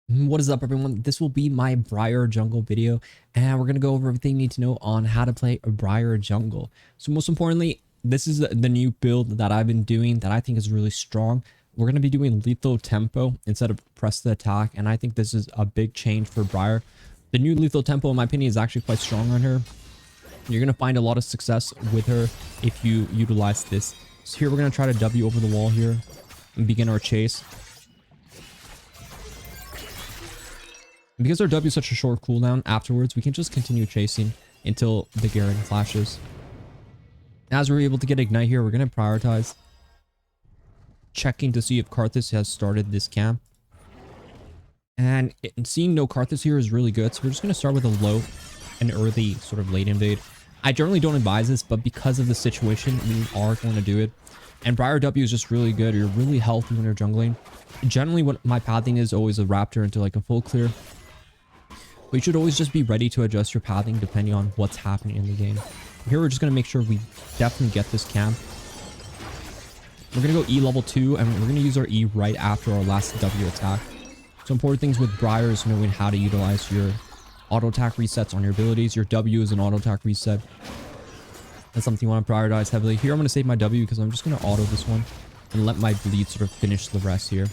What is up, everyone? This will be my Briar jungle video, and we're going to go over everything you need to know on how to play a Briar jungle. So most importantly, this is the new build that I've been doing that I think is really strong. We're going to be doing lethal tempo instead of press the attack, and I think this is a big change for Briar. The new lethal tempo, in my opinion, is actually quite strong on her. You're going to find a lot of success with her if you utilize this. So here we're going to try to W over the wall here and begin our chase. Because our W is such a short cooldown, afterwards we can just continue chasing until the Garen flashes. As we're able to get Ignite here, we're going to prioritize checking to see if Karthus has started this camp. And seeing no Karthus here is really good, so we're just going to start with a low and early sort of late invade. I generally don't advise this, but because of the situation, we are going to do it. And Briar W is just really good. You're really healthy when you're jungling. Generally, what my pathing is always a Raptor into like a full clear. But you should always just be ready to adjust your pathing depending on what's happening in the game. Here we're just going to make sure we definitely get this camp. We're going to go E level 2 and we're going to use our E right after our last W attack. So important things with Briar is knowing how to utilize your auto attack resets on your abilities. Your W is an auto attack reset. That's something you want to prioritize heavily. Here I'm going to save my W because I'm just going to auto this one and let my bleed sort of finish the rest here.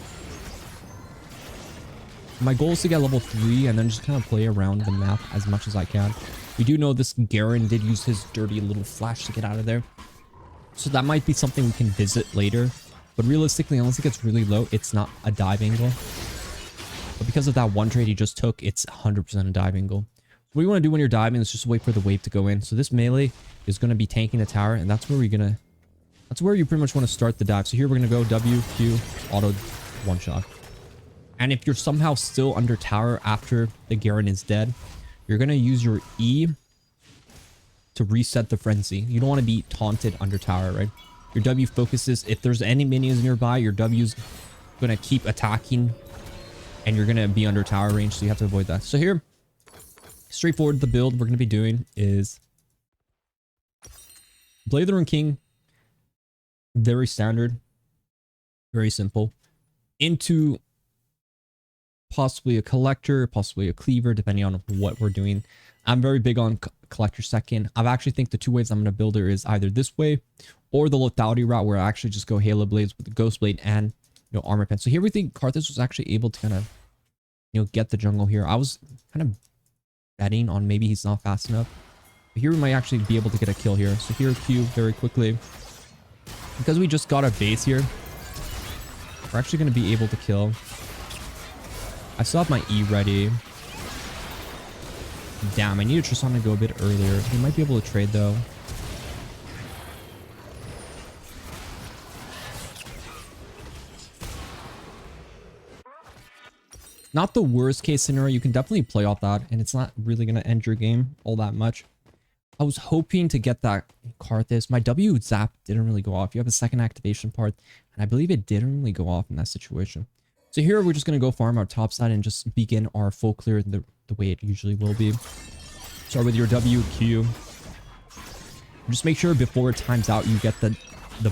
My goal is to get level 3 and then just kind of play around the map as much as I can. We do know this Garen did use his dirty little flash to get out of there. So that might be something we can visit later. But realistically, unless it gets really low, it's not a dive angle. But because of that one trade he just took, it's 100% a dive angle. What you want to do when you're diving is just wait for the wave to go in. So this melee is going to be tanking the tower, and that's where that's where you pretty much want to start the dive. So here we're going to go W, Q, auto, one shot. And if you're somehow still under tower after the Garen is dead, you're going to use your E to reset the frenzy. You don't want to be taunted under tower, right? Your W focuses, if there's any minions nearby, your W's going to keep attacking and you're going to be under tower range, so you have to avoid that. So here, straightforward, the build we're going to be doing is Blade of the Rune King, very standard, very simple, into possibly a collector, possibly a cleaver, depending on what we're doing. I'm very big on collector second. I actually think the two ways I'm going to build her is either this way or the lethality route where I actually just go Halo Blades with the Ghost Blade and armor pen. So here we think Karthus was actually able to kind of get the jungle here. I was kind of betting on maybe he's not fast enough. But here we might actually be able to get a kill here. So here Q very quickly. Because we just got a base here, we're actually going to be able to kill. I still have my E ready. Damn, I need Tristan to go a bit earlier. We might be able to trade though. Not the worst case scenario. You can definitely play off that, and it's not really going to end your game all that much. I was hoping to get that Karthus. My W zap didn't really go off. You have a second activation part, and I believe it didn't really go off in that situation. So here we're just going to go farm our top side and just begin our full clear the way it usually will be. Start with your W, Q. Just make sure before it times out you get the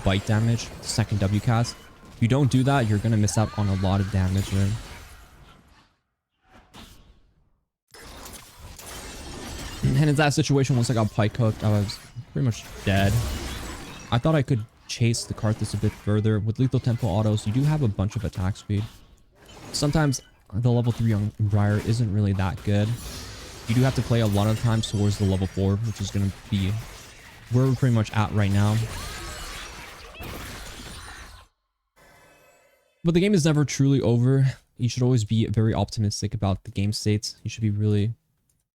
bite damage, second W cast. If you don't do that, you're going to miss out on a lot of damage, man. And in that situation, once I got pike hooked, I was pretty much dead. I thought I could chase the Karthus a bit further. With lethal tempo autos, you do have a bunch of attack speed. Sometimes the level 3 on Briar isn't really that good. You do have to play a lot of times towards the level 4, which is going to be where we're pretty much at right now. But the game is never truly over. You should always be very optimistic about the game states. You should be really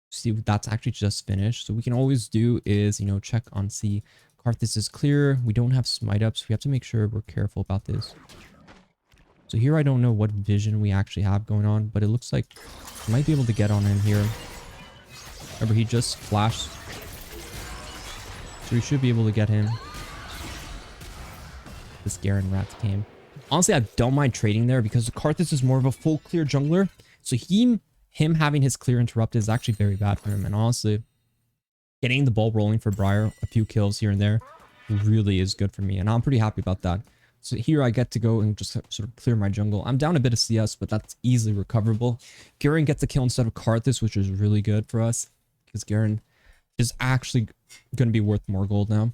see that's actually just finished. So we can always do is, check on see Karthus is clear. We don't have smite ups. We have to make sure we're careful about this. So here I don't know what vision we actually have going on, but it looks like we might be able to get on in here. Remember, he just flashed. So we should be able to get him. This Garen rat came. Honestly, I don't mind trading there because Karthus is more of a full clear jungler. So him having his clear interrupted is actually very bad for him. And honestly, getting the ball rolling for Briar, a few kills here and there, really is good for me. And I'm pretty happy about that. So here I get to go and just sort of clear my jungle. I'm down a bit of CS, but that's easily recoverable. Garen gets the kill instead of Karthus, which is really good for us because Garen is actually going to be worth more gold now.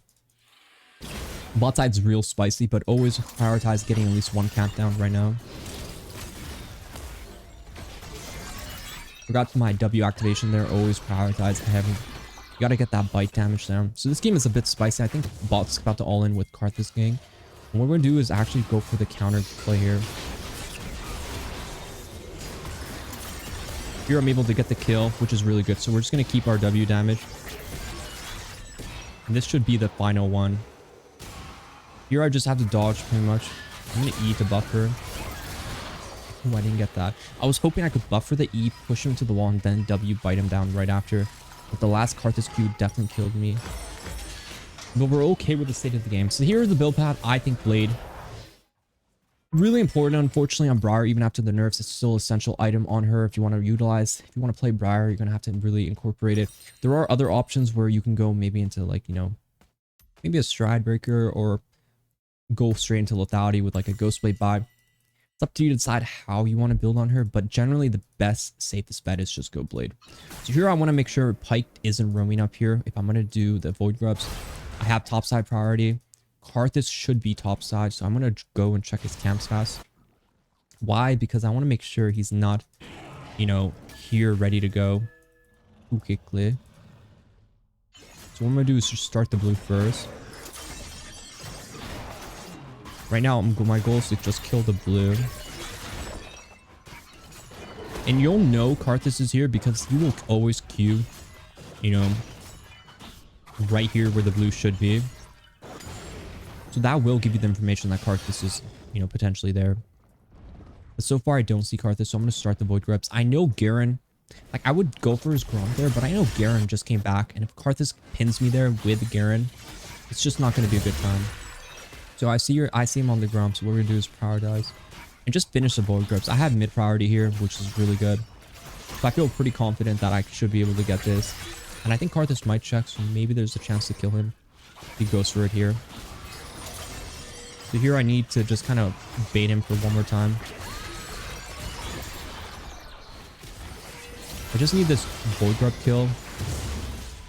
Bot side's real spicy, but always prioritize getting at least one camp down right now. Forgot my W activation there. Always prioritize having. You gotta get that bite damage down. So this game is a bit spicy. I think bot's about to all in with Karthus gang. And what we're gonna do is actually go for the counter play here. Here I'm able to get the kill, which is really good. So we're just gonna keep our W damage. And this should be the final one. Here I just have to dodge pretty much. I'm gonna E to buffer. Oh, I didn't get that. I was hoping I could buffer the E, push him to the wall, and then W bite him down right after. But the last Karthus Q definitely killed me. But we're okay with the state of the game. So here is the build path. I think Blade. Really important, unfortunately, on Briar. Even after the nerfs, it's still an essential item on her if you want to utilize. If you want to play Briar, you're going to have to really incorporate it. There are other options where you can go maybe into like, you know, maybe a Stride Breaker or go straight into lethality with like a Ghost Blade vibe. It's up to you to decide how you want to build on her, but generally the best, safest bet is just go Blade. So here I want to make sure Pike isn't roaming up here. If I'm going to do the Void Grubs, I have topside priority. Karthus should be topside, so I'm going to go and check his camp stats. Why? Because I want to make sure he's not, you know, here ready to go. Okay, clear. So what I'm going to do is just start the blue first. Right now, my goal is to just kill the blue. And you'll know Karthus is here because he will always queue, you know, right here where the blue should be. So that will give you the information that Karthus is, you know, potentially there. But so far, I don't see Karthus, so I'm going to start the Void Grubs. I know Garen, like I would go for his Grom there, but I know Garen just came back. And if Karthus pins me there with Garen, it's just not going to be a good time. So I see him on the Grom, so what we're going to do is prioritize. And just finish the Void Grubs. I have mid priority here, which is really good. So I feel pretty confident that I should be able to get this. And I think Karthus might check, so maybe there's a chance to kill him. He goes for it here. So here I need to just kind of bait him for one more time. I just need this Void Grub kill.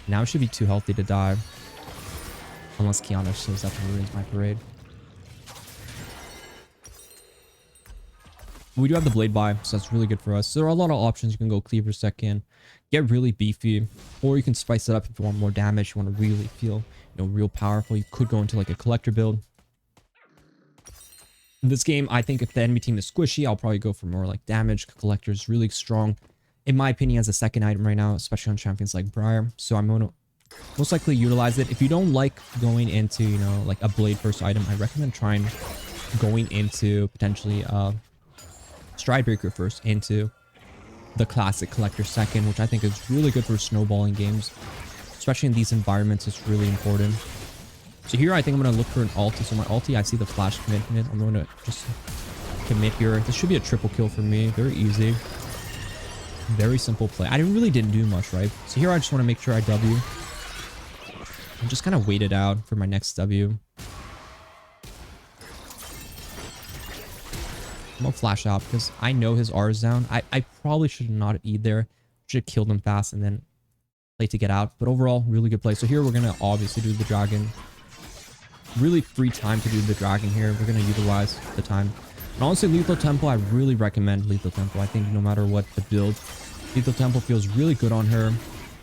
Now it should be too healthy to die. Unless Kiana shows up and ruins my parade. We do have the Blade buy, so that's really good for us. So there are a lot of options. You can go Cleaver second, get really beefy, or you can spice it up if you want more damage. You want to really feel, you know, real powerful. You could go into like a Collector build. In this game, I think if the enemy team is squishy, I'll probably go for more like damage. Collector is really strong, in my opinion, as a second item right now, especially on champions like Briar. So I'm going to most likely utilize it. If you don't like going into, you know, like a Blade first item, I recommend trying going into potentially Stride Breaker first into the classic Collector second, which I think is really good for snowballing games, especially in these environments. It's really important. So here I think I'm going to look for an ulti. So my ulti, I see the flash commitment. I'm going to just commit here. This should be a triple kill for me. Very easy. Very simple play. I really didn't do much, right? So here I just want to make sure I W. And just kind of wait it out for my next W. I'm gonna flash out because I know his R is down. I probably should not eat there. Should have killed him fast and then play to get out. But overall, really good play. So here we're gonna obviously do the dragon. Really free time to do the dragon here. We're gonna utilize the time. And honestly, Lethal Tempo, I really recommend Lethal Tempo. I think no matter what the build, Lethal Tempo feels really good on her.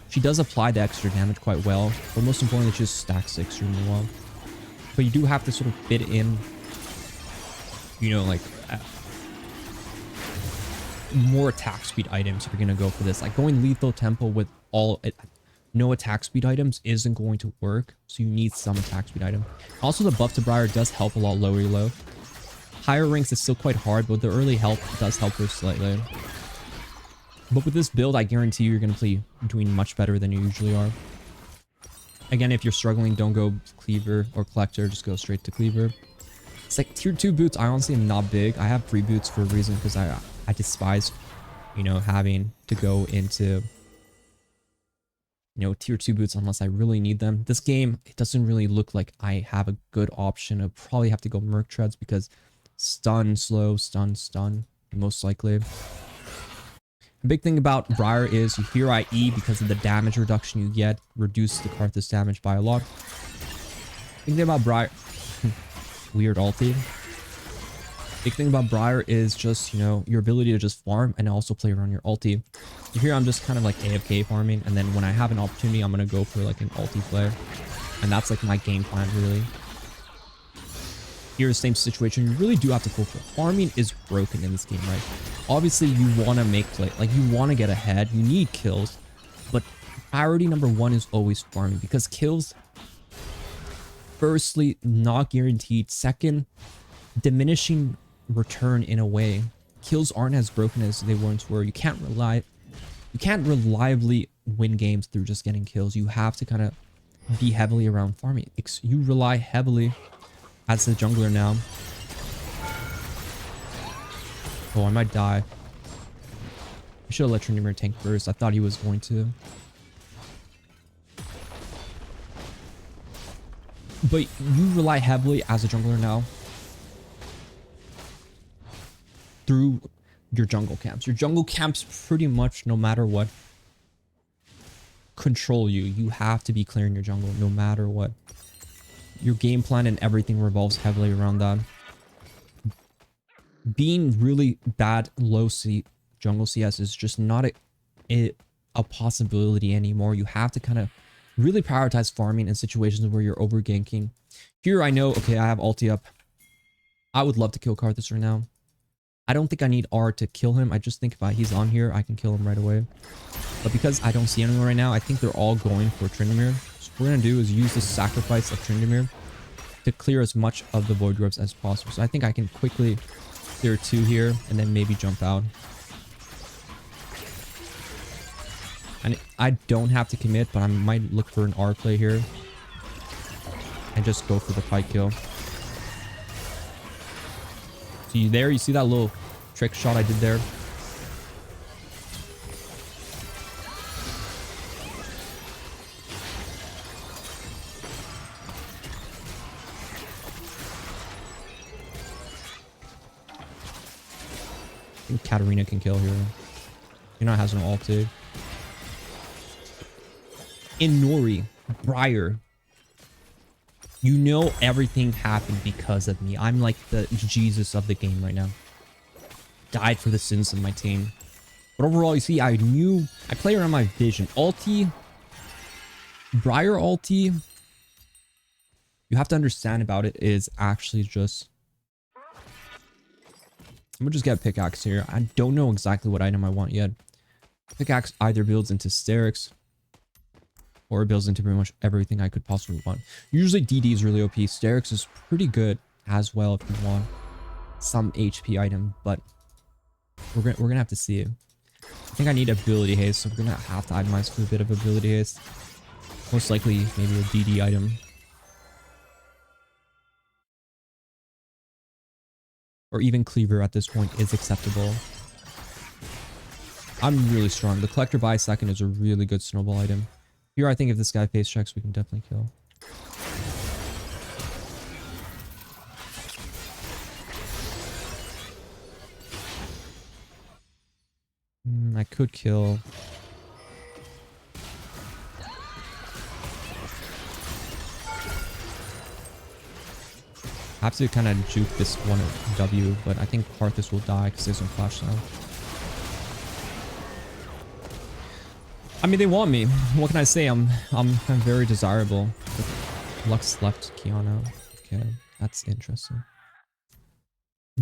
She does apply the extra damage quite well, but most importantly, she just stacks it extremely well. But you do have to sort of fit in, you know, like more attack speed items if you're gonna go for this. Like going Lethal Tempo with no attack speed items isn't going to work, so you need some attack speed item. Also, the buff to Briar does help a lot lower elo. Higher ranks is still quite hard, but the early help does help her slightly. But with this build, I guarantee you're going to be doing much better than you usually are. Again, if you're struggling, don't go Cleaver or Collector. Just go straight to Cleaver. It's like tier 2 boots, I honestly am not big. I have free boots for a reason because I despise, you know, having to go into you know, tier 2 boots unless I really need them. This game, it doesn't really look like I have a good option. I'll probably have to go Merc Treads because stun, slow, stun, most likely. The big thing about Briar is you hear IE because of the damage reduction you get, reduce the Karthus damage by a lot. Big thing about Briar, weird ulti. Big thing about Briar is just, you know, your ability to just farm and also play around your ulti. Here I'm just kind of like AFK farming, and then when I have an opportunity, I'm going to go for like an ulti play. And that's like my game plan, really. Here, the same situation, you really do have to go for it. Farming is broken in this game, right? Obviously, you want to make play, like you want to get ahead, you need kills, but priority number one is always farming, because kills, firstly, not guaranteed. Second, diminishing return in a way. Kills aren't as broken as they once were. You can't reliably win games through just getting kills. You have to kind of be heavily around farming. You rely heavily as the jungler now. Oh, I might die. I should have let Tryndamere tank first. I thought he was going to. But you rely heavily as a jungler now through your jungle camps. Your jungle camps pretty much, no matter what, control you. You have to be clearing your jungle no matter what. Your game plan and everything revolves heavily around that. Being really bad low jungle CS is just not a possibility anymore. You have to kind of really prioritize farming in situations where you're over ganking. Here I know, okay, I have ulti up. I would love to kill Karthus right now. I don't think I need R to kill him. I just think if he's on here, I can kill him right away. But because I don't see anyone right now, I think they're all going for Tryndamere. So what we're going to do is use the sacrifice of Tryndamere to clear as much of the Void Dwarfs as possible. So I think I can quickly clear 2 here and then maybe jump out. And I don't have to commit, but I might look for an R play here and just go for the fight kill. So you see that little trick shot I did there? I think Katarina can kill here. Yuna has an ulti. Inori, Briar. You know everything happened because of me. I'm like the Jesus of the game right now. Died for the sins of my team. But overall, you see, I play around my vision. Ulti, Briar ulti, you have to understand about it is actually just... I'm gonna just get a pickaxe here. I don't know exactly what item I want yet. Pickaxe either builds into Sterix or it builds into pretty much everything I could possibly want. Usually DD is really OP. Sterix is pretty good as well if you want some HP item, but we're gonna have to see it. I think I need ability haste, so we're gonna have to itemize for a bit of ability haste. Most likely maybe a DD item. Or even Cleaver at this point is acceptable. I'm really strong. The Collector by second is a really good snowball item. Here, I think if this guy face checks, we can definitely kill. I could kill. I have to kind of juke this one W, but I think Karthus will die because there's no flash now. I mean, they want me. What can I say? I'm very desirable. Lux left Kiana. Okay, that's interesting.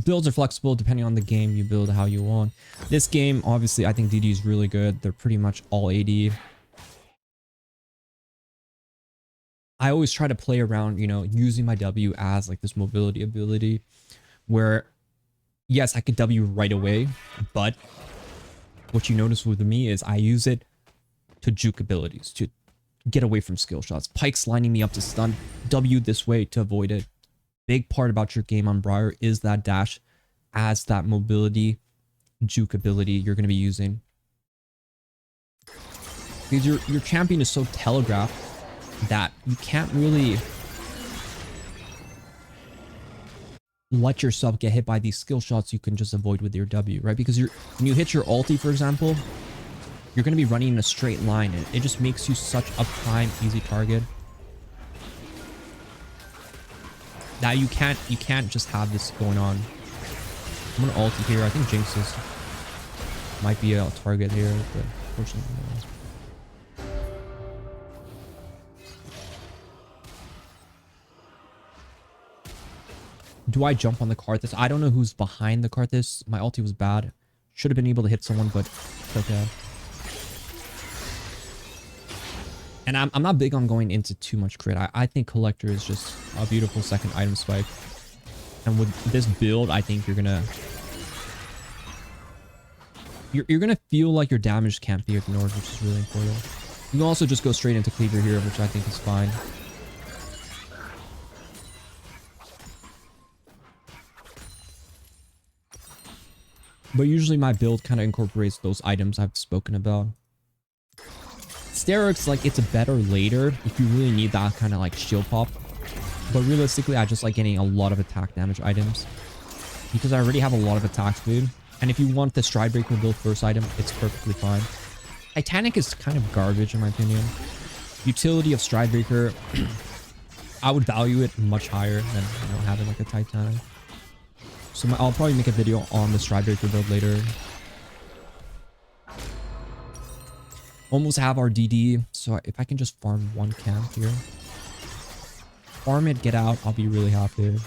Builds are flexible depending on the game. You build how you want. This game, obviously, I think DD is really good. They're pretty much all AD. I always try to play around, you know, using my W as like this mobility ability where, yes, I could W right away, but what you notice with me is I use it to juke abilities, to get away from skill shots. Pike's lining me up to stun, W this way to avoid it. Big part about your game on Briar is that dash as that mobility juke ability you're going to be using. Because your champion is so telegraphed that you can't really let yourself get hit by these skill shots you can just avoid with your W, right? Because when you hit your ulti, for example, you're going to be running in a straight line, and it just makes you such a prime easy target that you can't just have this going on. I'm gonna ulti here. I think Jinx might be a target here, but unfortunately no. Do I jump on the Karthus? I don't know who's behind the Karthus. My ulti was bad. Should have been able to hit someone, but it's okay. And I'm not big on going into too much crit. I think Collector is just a beautiful second item spike. And with this build, I think you're gonna feel like your damage can't be ignored, which is really important. You can also just go straight into Cleaver here, which I think is fine. But usually my build kind of incorporates those items I've spoken about. Sterics, like, it's a better later if you really need that kind of like shield pop. But realistically, I just like getting a lot of attack damage items because I already have a lot of attack speed. And if you want the Stridebreaker build first item, it's perfectly fine. Titanic is kind of garbage in my opinion. Utility of Stridebreaker, I would value it much higher than, you know, having like a Titanic. So I'll probably make a video on the Stridebreaker build later. Almost have our DD, so if I can just farm one camp here. Farm it, get out, I'll be really happy.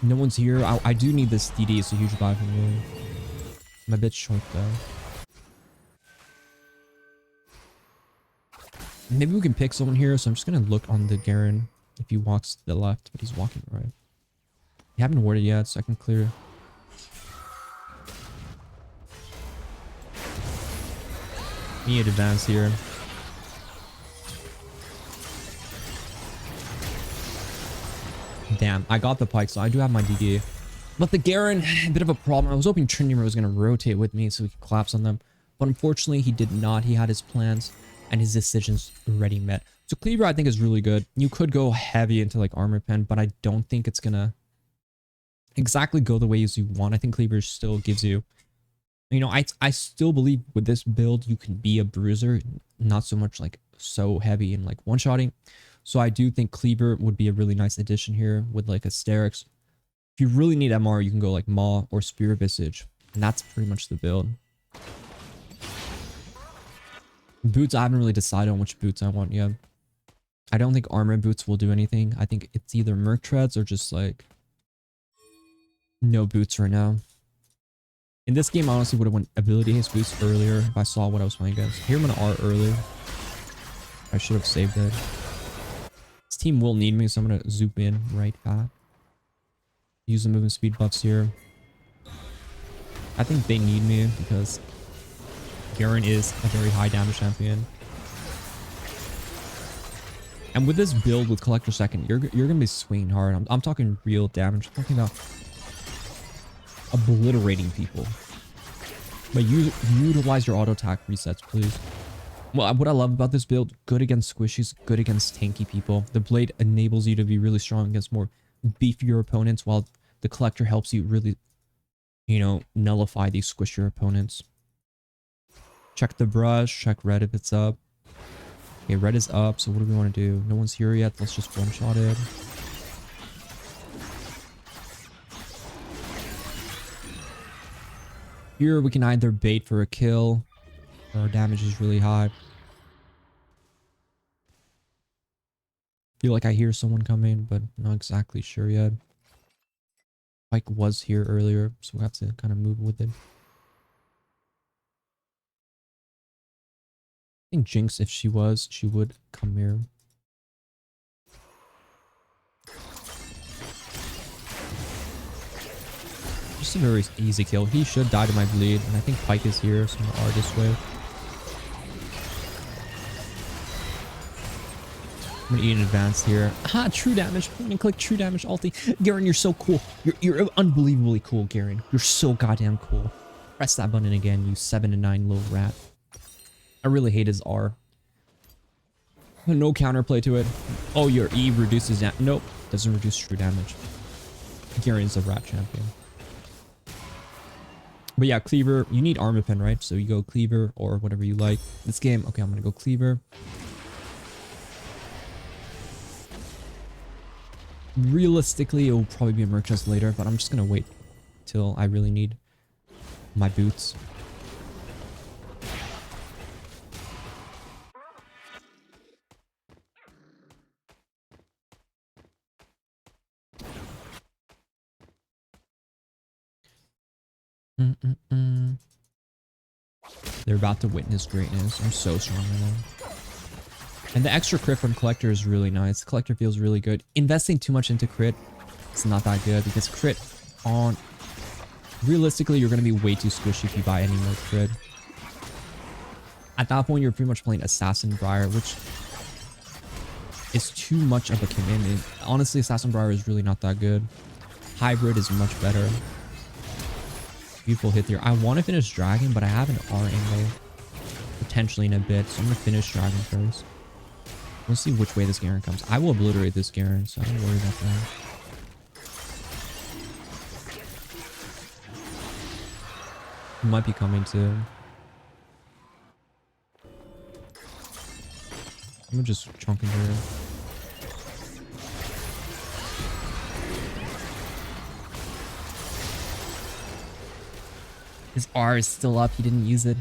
No one's here. I do need this DD, it's a huge buy for me. I'm a bit short though. Maybe we can pick someone here, so I'm just gonna look on the Garen if he walks to the left, but he's walking right. You haven't warded yet, so I can clear. Need to advance here. Damn, I got the Pike, so I do have my DD. But the Garen, a bit of a problem. I was hoping Trinity was going to rotate with me so we could collapse on them. But unfortunately, he did not. He had his plans and his decisions already met. So Cleaver, I think, is really good. You could go heavy into like Armor Pen, but I don't think it's going to exactly go the way as you want. I think Cleaver still gives you, you know, I still believe with this build, you can be a bruiser, not so much like so heavy and like one-shotting. So I do think Cleaver would be a really nice addition here with like a Sterix. If you really need MR, you can go like Maw or Spirit Visage. And that's pretty much the build. Boots, I haven't really decided on which boots I want yet. I don't think armor boots will do anything. I think it's either Merc Treads or just like no boots right now. In this game, I honestly would have went ability haste boost earlier if I saw what I was playing against. Here I'm gonna R earlier. I should have saved it. This team will need me, so I'm gonna zoom in right back. Use the movement speed buffs here. I think they need me because Garen is a very high damage champion. And with this build with Collector second, you're gonna be swinging hard. I'm talking real damage. I'm talking about obliterating people. But utilize your auto attack resets, please. Well, what I love about this build, good against squishies, good against tanky people. The blade enables you to be really strong against more beefier opponents, while the Collector helps you really, you know, nullify these squishier opponents. Check the brush, check red if it's up. Okay, red is up, so what do we want to do? No one's here yet, let's just one-shot it. Here we can either bait for a kill, or our damage is really high. Feel like I hear someone coming, but not exactly sure yet. Pike was here earlier, so we have to kind of move with it. I think Jinx, if she would come here. Just a very easy kill. He should die to my bleed, and I think Pike is here, so I'm gonna R this way. I'm gonna eat an advanced here. Ah, true damage. I'm gonna click true damage ulti. Garen, you're so cool. You're unbelievably cool, Garen. You're so goddamn cool. Press that button again, you 7 to 9 little rat. I really hate his R. No counterplay to it. Oh, your E reduces that. Nope, doesn't reduce true damage. Garen's a rat champion. But yeah, Cleaver, you need Armor Pen, right? So you go Cleaver or whatever you like. This game, okay, I'm gonna go Cleaver. Realistically, it will probably be a merc chest later, but I'm just gonna wait till I really need my boots. They're about to witness greatness. I'm so strong right now. And the extra crit from Collector is really nice. Collector feels really good. Investing too much into crit, it's not that good because crit on... Realistically, you're going to be way too squishy if you buy any more crit. At that point, you're pretty much playing Assassin Briar, which is too much of a commitment. Honestly, Assassin Briar is really not that good. Hybrid is much better. Beautiful hit there. I want to finish Dragon, but I have an R angle potentially in a bit, so I'm going to finish Dragon first. We'll see which way this Garen comes. I will obliterate this Garen, so don't worry about that. He might be coming too. I'm gonna just chunk into her. His R is still up. He didn't use it.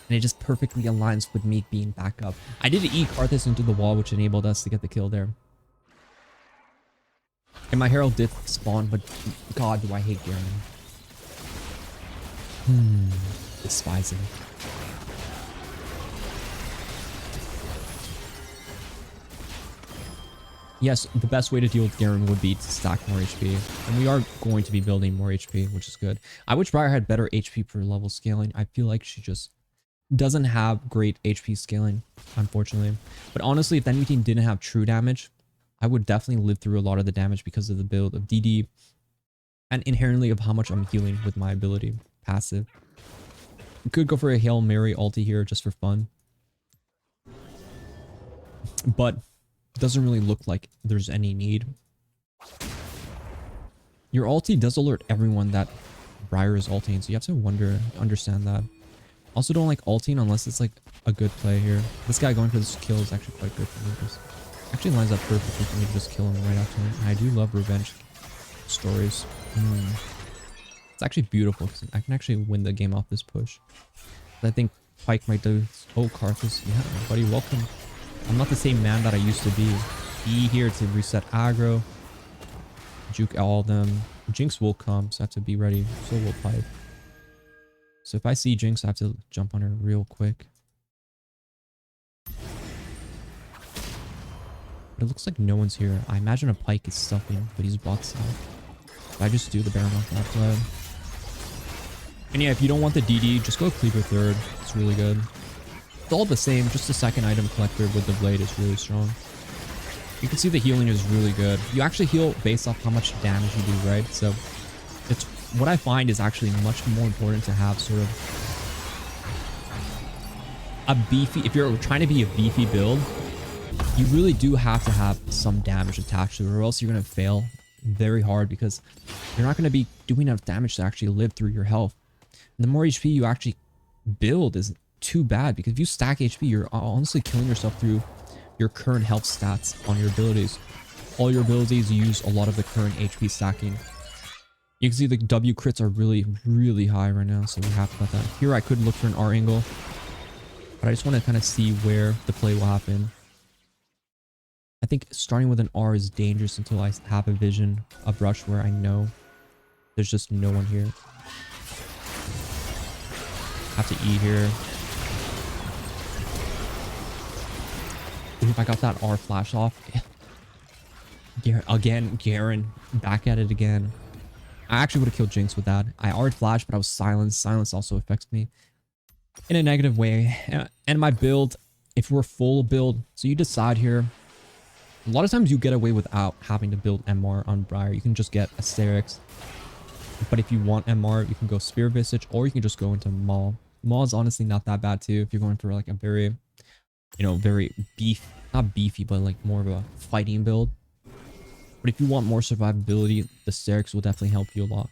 And it just perfectly aligns with me being back up. I did E Karthus into the wall, which enabled us to get the kill there. And my Herald did spawn, but God, do I hate Garen. Despise him. Yes, the best way to deal with Garen would be to stack more HP. And we are going to be building more HP, which is good. I wish Briar had better HP per level scaling. I feel like she just doesn't have great HP scaling, unfortunately. But honestly, if anything didn't have true damage, I would definitely live through a lot of the damage because of the build of DD and inherently of how much I'm healing with my ability passive. We could go for a Hail Mary ulti here just for fun. But it doesn't really look like there's any need. Your ulti does alert everyone that Briar is ulting, so you have to understand that. Also don't like ulting unless it's like a good play here. This guy going for this kill is actually quite good for me. Just actually lines up perfectly for me to just kill him right after him. And I do love revenge stories. It's actually beautiful because I can actually win the game off this push. I think Pike might do. Oh, Karthus. Yeah, buddy, welcome. I'm not the same man that I used to be. E here to reset aggro. Juke all of them. Jinx will come, so I have to be ready. So will Pike. So if I see Jinx, I have to jump on her real quick. But it looks like no one's here. I imagine a Pike is stuffing, but he's bot side. If I just do the Baron off that play. And yeah, if you don't want the DD, just go Cleaver third. It's really good. It's all the same, just the second item collector with the blade is really strong. You can see the healing is really good. You actually heal based off how much damage you do, right? So it's what I find is actually much more important to have sort of a beefy, if you're trying to be a beefy build, you really do have to have some damage attached to it, or else you're going to fail very hard because you're not going to be doing enough damage to actually live through your health. And the more HP you actually build is too bad, because if you stack HP, you're honestly killing yourself through your current health stats on your abilities. All your abilities use a lot of the current HP stacking. You can see the W crits are really, really high right now, so we're happy about that. Here I could look for an R angle, but I just want to kind of see where the play will happen. I think starting with an R is dangerous until I have a vision, a brush where I know there's just no one here. Have to E here. Ooh, if I got that R flash off. Garen, back at it again. I actually would have killed Jinx with that. I R'd flash, but I was silenced. Silence also affects me in a negative way. And my build, if we're full build, so you decide here. A lot of times you get away without having to build MR on Briar. You can just get Asterix. But if you want MR, you can go Spear Visage, or you can just go into Maul. Maul is honestly not that bad too if you're going for like a very, you know, very not beefy, but like more of a fighting build. But if you want more survivability, the Asterix will definitely help you a lot.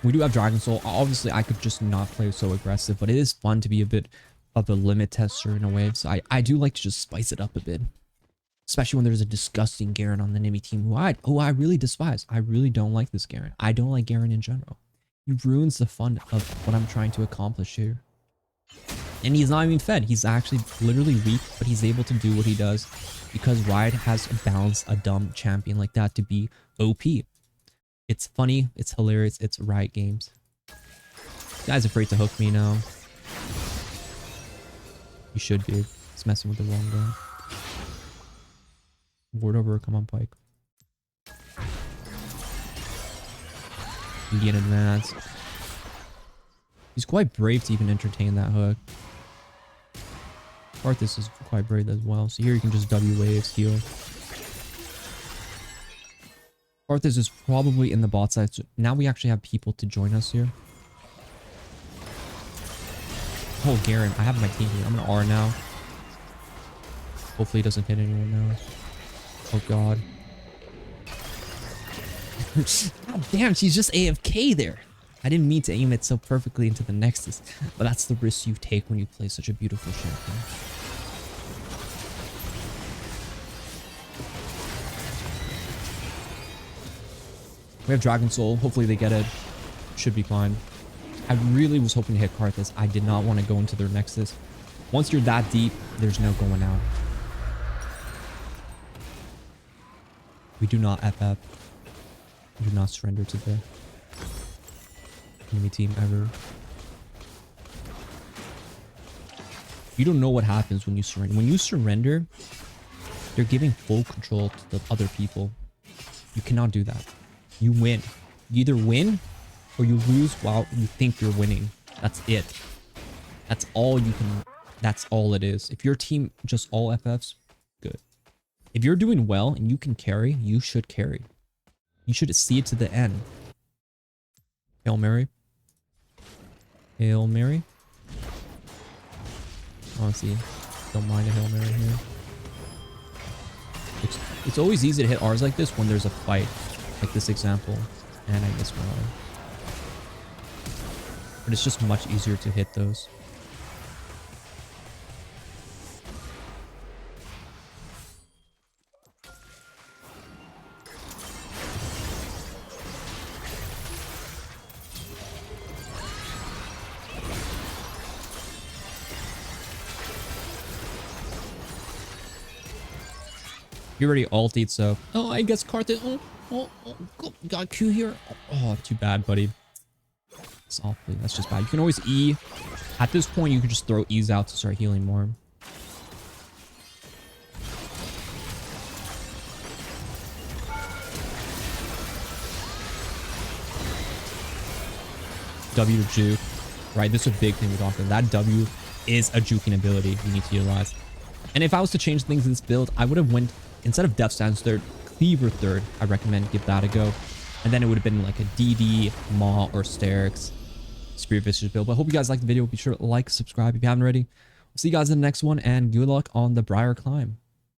We do have Dragon Soul. Obviously, I could just not play so aggressive, but it is fun to be a bit of a limit tester in a way. So I do like to just spice it up a bit. Especially when there's a disgusting Garen on the enemy team who I really despise. I really don't like this Garen. I don't like Garen in general. He ruins the fun of what I'm trying to accomplish here. And he's not even fed. He's actually literally weak, but he's able to do what he does because Riot has balanced a dumb champion like that to be OP. It's funny, it's hilarious, it's Riot Games. This guy's afraid to hook me now. You should be. He's messing with the wrong guy. Ward over, come on, Pike. He can advance. He's quite brave to even entertain that hook. Arthas is quite brave as well. So here you can just W waves, heal. Arthas is probably in the bot side. So now we actually have people to join us here. Oh, Garen. I have my team here. I'm going to R now. Hopefully he doesn't hit anyone now. Oh, God. God damn, she's just AFK there. I didn't mean to aim it so perfectly into the Nexus, but that's the risk you take when you play such a beautiful champion. We have Dragon Soul. Hopefully they get it. Should be fine. I really was hoping to hit Karthus. I did not want to go into their Nexus. Once you're that deep, there's no going out. We do not FF. We do not surrender to the enemy team ever. You don't know what happens when you surrender. When you surrender, you're giving full control to the other people. You cannot do that. You win. You either win or you lose while you think you're winning. That's it. That's all you can. That's all it is. If your team just all FFs, good. If you're doing well and you can carry, you should carry. You should see it to the end. Hail Mary. Hail Mary. Honestly, don't mind a Hail Mary here. It's always easy to hit R's like this when there's a fight. Like this example. And I missed one. But it's just much easier to hit those. You already ulted, so... Oh, I guess Karthus... Oh, got Q here. Oh, too bad, buddy. It's awfully... That's just bad. You can always E. At this point, you can just throw E's out to start healing more. W to juke. Right, this is a big thing with Octane. That W is a juking ability you need to utilize. And if I was to change things in this build, I would have went... Instead of Death Stance third, Cleaver third. I recommend give that a go. And then it would have been like a DD, Maw, or Sterix Spirit Visage build. But I hope you guys liked the video. Be sure to like, subscribe if you haven't already. We'll see you guys in the next one, and good luck on the Briar climb.